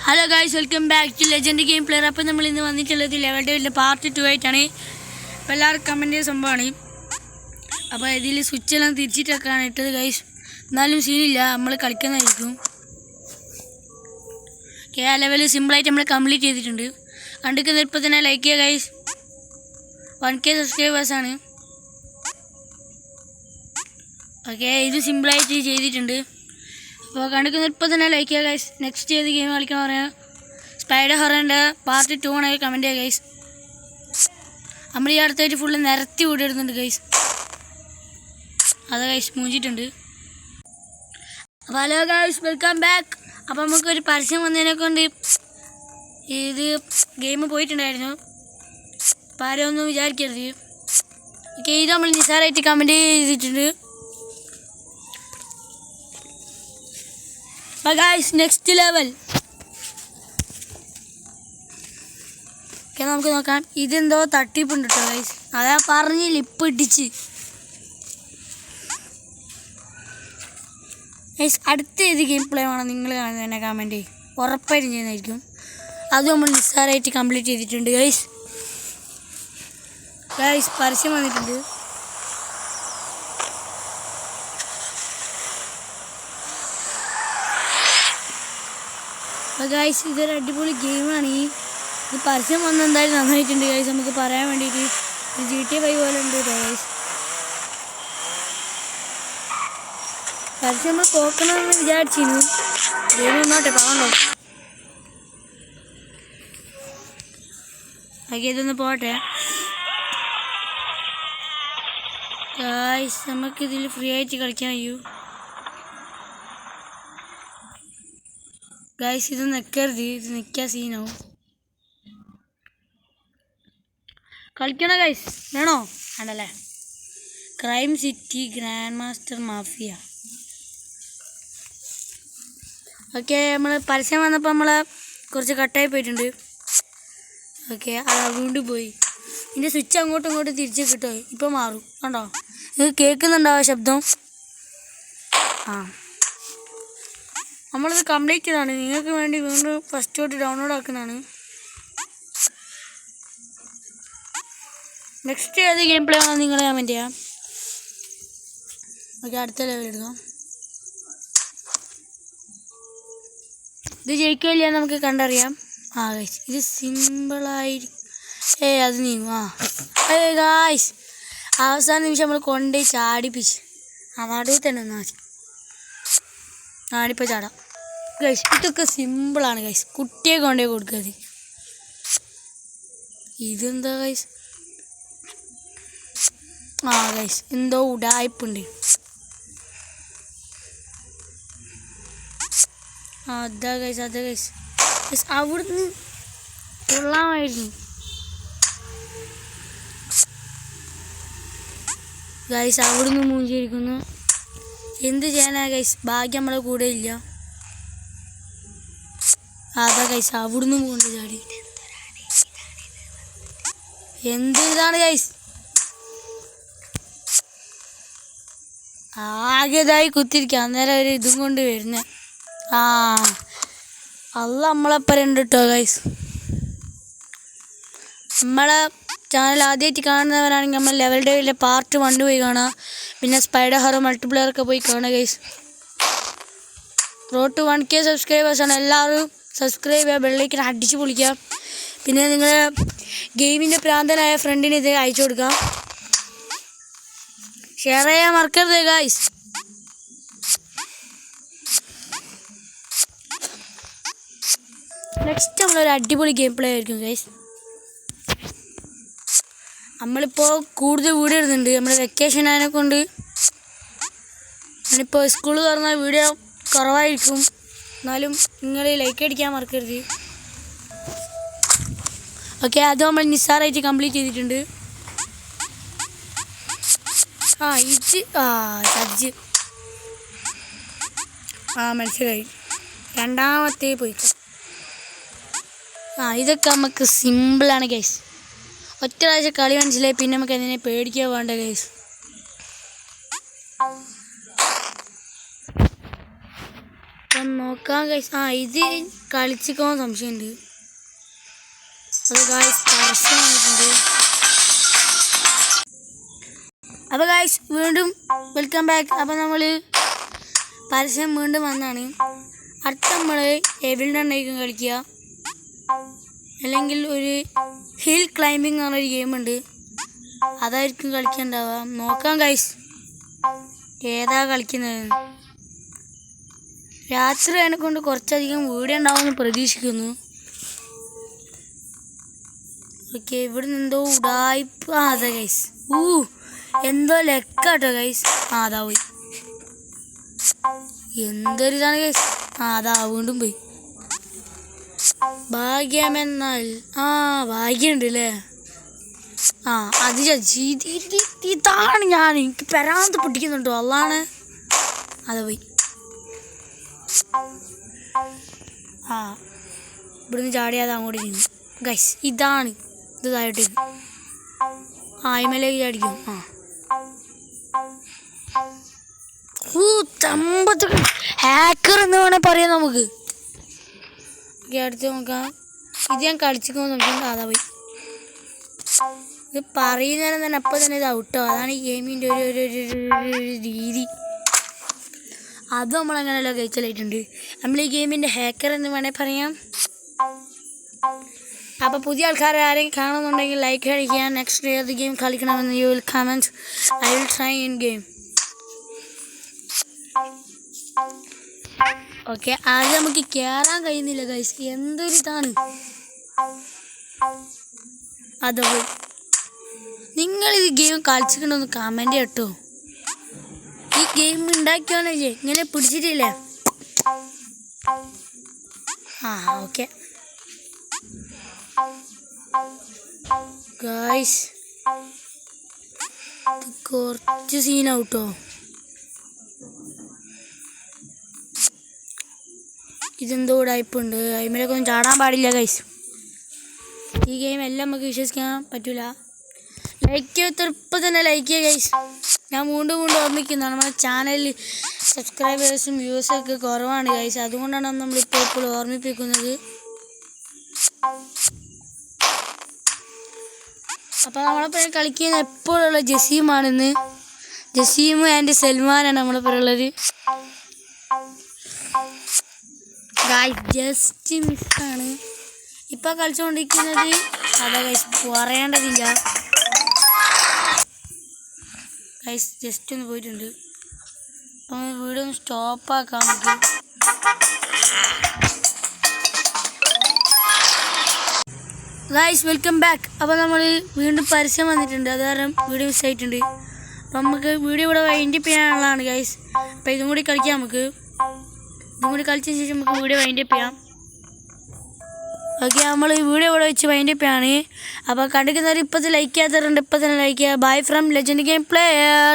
Hello guys, welcome back to Legend Game Player. അപ്പോൾ നമ്മൾ ഇന്ന് വന്നിട്ടുള്ളത് ലെവൽ പാർട്ട് 2 ആയിട്ടാണ്. അപ്പോൾ എല്ലാവരും കമൻറ്റ് ചെയ്ത സംഭവമാണ്. അപ്പോൾ ഇതിൽ സ്വിച്ചെല്ലാം തിരിച്ചിട്ടൊക്കെയാണ് ഇട്ടത് ഗൈസ്. എന്നാലും സീനില്ല, നമ്മൾ കളിക്കുന്നതായിരിക്കും. ആ ലെവൽ സിമ്പിളായിട്ട് നമ്മൾ കംപ്ലീറ്റ് ചെയ്തിട്ടുണ്ട്. കണ്ടിരിക്കുന്ന ഇപ്പോൾ തന്നെ ലൈക്ക് ചെയ്യുക ഗൈസ്. 1K സബ്സ്ക്രൈബേഴ്സാണ്. ഓക്കെ, ഇത് സിമ്പിളായിട്ട് ചെയ്തിട്ടുണ്ട്. അപ്പോൾ കണ്ടിരിക്കുന്ന ഇപ്പോൾ തന്നെ ലൈക്ക് ചെയ്യുക ഗൈസ്. നെക്സ്റ്റ് ഏത് ഗെയിം കളിക്കാൻ പറയാം? സ്പൈഡർ ഹൊററിൻ്റെ പാർട്ട് 2 ആണെങ്കിൽ കമൻറ്റ് ചെയ്യുക ഗൈസ്. നമ്മൾ ഈ അടുത്തായിട്ട് ഫുള്ള് നിരത്തി ഓടിയിടുന്നുണ്ട് ഗൈസ്. അത് ഗൈസ് മൂഞ്ചിട്ടുണ്ട്. അപ്പോൾ ഹലോ ഗൈസ്, വെൽക്കം ബാക്ക്. അപ്പോൾ നമുക്കൊരു പരസ്യം വന്നതിനെ കൊണ്ട് ഇത് ഗെയിം പോയിട്ടുണ്ടായിരുന്നു. അപ്പോൾ ആരും ഒന്നും വിചാരിക്കരുത്. ഓക്കെ, ഇത് നമ്മൾ നിസാറായിട്ട് കമൻറ്റ് ചെയ്തിട്ടുണ്ട്. ഗൈസ്, നെക്സ്റ്റ് ലെവൽ ഓക്കെ, നമുക്ക് നോക്കാം. ഇതെന്തോ തട്ടിപ്പുണ്ട് കേട്ടോ ഗൈസ്. അതാ പറഞ്ഞില്ല, ഇപ്പം ഇടിച്ച് ഗൈസ്. അടുത്ത ഏത് ഗെയിം പ്ലേ ആണോ നിങ്ങൾ കാണുന്നതിനെ കമൻറ്റ് ഉറപ്പായിട്ടും ചെയ്യുന്നതായിരിക്കും. അതും നമ്മൾ നിസ്സാരമായിട്ട് കംപ്ലീറ്റ് ചെയ്തിട്ടുണ്ട് ഗൈസ്. ഗൈസ്, പരസ്യം വന്നിട്ടുണ്ട്. അപ്പോൾ ഗൈസ്, ഇതൊരു അടിപൊളി ഗെയിമാണ്. ഇത് പരസ്യം വന്ന് എന്തായാലും നന്നായിട്ടുണ്ട് ഗൈസ്. നമുക്ക് പറയാൻ വേണ്ടിയിട്ട് GTA 5 പോലെ ഉണ്ട് കേട്ടോ ഗൈസ്. പരസ്യം നമ്മൾ പോക്കണമെന്ന് വിചാരിച്ചിരുന്നു. ഗെയിം ഒന്നോട്ടെ പാവണ്ടോ. ഓക്കെ, ഇതൊന്ന് പോട്ടെ ഗൈസ്. നമുക്കിതിൽ ഫ്രീ ആയിട്ട് കളിക്കാൻ കഴിയൂ ഗൈസ്. ഇത് നിൽക്കരുത്, ഇത് നിൽക്കാൻ സീനാവും. കളിക്കണോ ഗൈസ്? വേണോ? ആണല്ലേ. Crime city grand master mafia. Okay, നമ്മൾ പരസ്യം വന്നപ്പോൾ നമ്മൾ കുറച്ച് കട്ടായി പോയിട്ടുണ്ട്. ഓക്കെ, അത് വീണ്ടും പോയി. ഇതിൻ്റെ സ്വിച്ച് അങ്ങോട്ടും ഇങ്ങോട്ടും തിരിച്ച് കിട്ടോ. ഇപ്പോൾ മാറും കണ്ടോ? ഇത് കേൾക്കുന്നുണ്ടാവും ശബ്ദം. നമ്മളിത് കംപ്ലീറ്റ് ചെയ്താണ്. നിങ്ങൾക്ക് വേണ്ടി വീണ്ടും ഫസ്റ്റ് തൊട്ട് ഡൗൺലോഡ് ആക്കുന്നതാണ്. നെക്സ്റ്റ് ഏത് ഗെയിം പ്ലേ ആണോ നിങ്ങൾ കമൻറ്റ് ചെയ്യാം. ഓക്കെ, അടുത്ത ലെവൽ എടുക്കാം. ഇത് ജയിക്കില്ല നമുക്ക് കണ്ടറിയാം. ഗൈസ്, ഇത് സിമ്പിളായിരിക്കും. അത് നീങ്ങും. ഗായ്സ്, അവസാന നിമിഷം നമ്മൾ കൊണ്ടുപോയി ചാടിപ്പിച്ച് നടുവിൽ തന്നെ ഒന്നാ മതി. ആടിപ്പോൾ ചാടാം ഗൈസ്. ഇതൊക്കെ സിമ്പിളാണ് ഗൈസ്. കുട്ടിയെ കൊണ്ടുപോയി കൊടുക്കുക. ഇതെന്താ ഗൈസ്? ഗൈസ്, എന്തോ ഉടായ്പുണ്ട്. അതാ ഗൈസ്, അതാ ഗൈസ്. ഗൈസ്, അവിടുന്ന് കൊള്ളാമായിരുന്നു ഗൈസ്. അവിടുന്ന് മൂഞ്ചിരിക്കുന്നു. എന്ത് ചെയ്യാനാ ഗൈസ്, ഭാഗ്യം നമ്മളെ കൂടെ ഇല്ല. അതാ ഗൈസ്, അവിടുന്ന് പോകണ്ട ചാടി. എന്ത് ഇതാണ് ഗൈസ്? ആകെ ഇതായി കുത്തിരിക്കുക. അന്നേരം ഒരു ഇതും കൊണ്ട് വരുന്നേ. അല്ല നമ്മളെപ്പം ഉണ്ട് കേട്ടോ ഗൈസ്. നമ്മളെ ചാനൽ ആദ്യമായിട്ട് കാണുന്നവരാണെങ്കിൽ നമ്മൾ ലെവൽ ഡേവിലെ പാർട്ട് 1 പോയി കാണാം. പിന്നെ സ്പൈഡർ ഹൊറർ മൾട്ടിപ്ലെയറൊക്കെ പോയി കാണാം ഗൈസ്. Road to 1K സബ്സ്ക്രൈബേഴ്സാണ്. എല്ലാവരും സബ്സ്ക്രൈബ് ചെയ്യുക, ബെല്ലൈക്കൻ അടിച്ച് പൊളിക്കുക. പിന്നെ നിങ്ങൾ ഗെയിമിൻ്റെ പ്രാന്തനായ ഫ്രണ്ടിന് ഇത് അയച്ചു കൊടുക്കാം. ഷെയർ ചെയ്യാൻ മറക്കരുത് ഗൈസ്. നെക്സ്റ്റ് നമ്മളൊരു അടിപൊളി ഗെയിം പ്ലേ ആയിരിക്കും ഗൈസ്. നമ്മളിപ്പോൾ കൂടുതൽ വീഡിയോ ഇടുന്നുണ്ട്. നമ്മൾ വെക്കേഷൻ ആയതിനെ കൊണ്ട് ഞാനിപ്പോൾ സ്കൂൾ തുറന്ന വീഡിയോ കുറവായിരിക്കും. എന്നാലും നിങ്ങൾ ലൈക്ക് അടിക്കാൻ മറക്കരുത്. ഓക്കെ, അത് നമ്മൾ നിസ്സാറായിട്ട് കംപ്ലീറ്റ് ചെയ്തിട്ടുണ്ട്. ചർജ് മനസ്സിലായി. രണ്ടാമത്തെ പോയി. ഇതൊക്കെ നമുക്ക് സിമ്പിളാണ് ഗൈസ്. ഒറ്റ പ്രാവശ്യം കളി മനസ്സിലായി, പിന്നെ നമുക്ക് അതിനെ പേടിക്കാൻ വേണ്ട ഗൈസ്. നോക്കാം ഗൈസ്. ഇത് കളിച്ചിക്കോ സംശയമുണ്ട്. അത് ഗൈസ് പരസ്യം വന്നിട്ടുണ്ട്. അപ്പോൾ ഗൈസ് വീണ്ടും വെൽക്കം ബാക്ക്. അപ്പോൾ നമ്മൾ പരസ്യം വീണ്ടും വന്നാണ്. അടുത്ത നമ്മൾ എവിൽ ഡണ്ണായിരിക്കും കളിക്കുക, അല്ലെങ്കിൽ ഒരു ഹിൽ ക്ലൈമ്പിംഗ് എന്ന് പറഞ്ഞൊരു ഗെയിമുണ്ട്, അതായിരിക്കും കളിക്കാനുണ്ടാവുക. നോക്കാം ഗൈസ് ഏതാ കളിക്കുന്നത്. രാത്രി അതിനെക്കൊണ്ട് കുറച്ചധികം വീഡിയോ ഉണ്ടാവുമെന്ന് പ്രതീക്ഷിക്കുന്നു. ഓക്കെ, ഇവിടെ നിന്ന് എന്തോ ഉടായ്പ. അതെ ഗൈസ്, എന്തോ ലെക്കാട്ടോ ഗൈസ്. അതാ പോയി. എന്തൊരിതാണ് ഗൈസ്. അതാ വീണ്ടും പോയി. ഭാഗ്യമെന്നാൽ ഭാഗ്യമുണ്ട് അല്ലേ. അത് ഇതാണ് ഞാൻ. എനിക്ക് പെരാന്ത് പൊട്ടിക്കുന്നുണ്ടോ അല്ലാണ്. അതാ പോയി. ഇവിടുന്ന് ചാടിയാതെ അങ്ങോട്ട് ചെയ്യുന്നു ഗൈസ്. ഇതാണ് ഇത് താഴോട്ട്. അയിമലേക്ക് ചാടിക്കും. ഹാക്കർ എന്ന് വേണേൽ പറയാം നമുക്ക്. അടുത്ത് നോക്കാം. ഇത് ഞാൻ കളിച്ചിരിക്കുമ്പോൾ നോക്കിയാൽ അതാ പോയി. ഇത് പറയുന്നേരം തന്നെ അപ്പം തന്നെ ഇത് ഔട്ടോ. അതാണ് ഈ ഗെയിമിൻ്റെ ഒരു രീതി. അത് നമ്മളങ്ങനെയല്ലോ കഴിച്ചലായിട്ടുണ്ട്. നമ്മൾ ഈ ഗെയിമിൻ്റെ ഹാക്കർ എന്ന് വേണേൽ പറയാം. അപ്പോൾ പുതിയ ആൾക്കാരെ ആരെയും കാണുന്നുണ്ടെങ്കിൽ ലൈക്ക് അടിക്കുക. നെക്സ്റ്റ് ഏത് ഗെയിം കളിക്കണമെന്ന് you will comment. I will try in game. Okay, ആദ്യം നമുക്ക് കയറാൻ കഴിയുന്നില്ല ഗൈസ്. എന്തൊരു ഇതാണ്. അതോ നിങ്ങളിത് ഗെയിം കളിച്ചിട്ടുണ്ടോന്ന് കമൻറ്റ് കേട്ടോ. ഈ ഗെയിം ഉണ്ടാക്കിയോന്നേ ഇങ്ങനെ പിടിച്ചിട്ടില്ലേ. ഓക്കെ ഗൈസ്, കുറച്ച് സീനാവട്ടോ. ഇതെന്തോ ഉടായ്പുണ്ട്. അതിമേലൊക്കെ ഒന്നും ചാടാൻ പാടില്ല ഗൈസ്. ഈ ഗെയിം എല്ലാം നമുക്ക് വിശ്വസിക്കാൻ പറ്റില്ല. ലൈക്ക് ചെയ്ത് ഇപ്പം തന്നെ ലൈക്ക് ചെയ്യുക ഗൈസ്. ഞാൻ വീണ്ടും ഓർമ്മിക്കുന്നതാണ്, നമ്മുടെ ചാനലിൽ സബ്സ്ക്രൈബേഴ്സും വ്യൂവേഴ്സൊക്കെ കുറവാണ് ഗൈസ്. അതുകൊണ്ടാണ് നമ്മളിപ്പോൾ ഓർമ്മിപ്പിക്കുന്നത്. അപ്പോൾ നമ്മളിപ്പോൾ കളിക്കുന്ന എപ്പോഴുള്ള ജസീമാണെന്ന്. ജസീം ആൻഡ് സൽമാനാണ് നമ്മളിപ്പോഴുള്ളത് ഗൈസ്. ജസ്റ്റ് മിസ്സാണ് ഇപ്പം കളിച്ചുകൊണ്ടിരിക്കുന്നത്. അതാ ഗൈസ് പറയേണ്ടതില്ല ഗൈസ്. ജസ്റ്റ് ഒന്ന് പോയിട്ടുണ്ട്. അപ്പം വീഡിയോ ഒന്ന് സ്റ്റോപ്പാക്കാം നമുക്ക്. Guys welcome back. അപ്പോൾ നമ്മൾ വീണ്ടും പരസ്യം വന്നിട്ടുണ്ട്. അത് കാരണം വീഡിയോ മിസ്സായിട്ടുണ്ട്. അപ്പം നമുക്ക് വീഡിയോ ഇവിടെ വൈൻഡപ്പ് ചെയ്യാനുള്ളതാണ് ഗൈസ്. അപ്പോൾ ഇതും കൂടി കളിക്കാം നമുക്ക്. ഇതും കൂടി കളിച്ചതിന് ശേഷം നമുക്ക് വീഡിയോ വൈൻഡപ്പ് ചെയ്യാം. ഓക്കെ, നമ്മൾ ഈ വീഡിയോ ഇവിടെ വെച്ച് വൈൻഡപ്പ് ചെയ്യാണ്. അപ്പോൾ കണ്ടിരിക്കുന്നവർ ഇപ്പോഴത്തെ ലൈക്ക് ചെയ്യാത്തവരുണ്ട്, ഇപ്പം തന്നെ ലൈക്ക് ചെയ്യുക. Bye from legend Game player.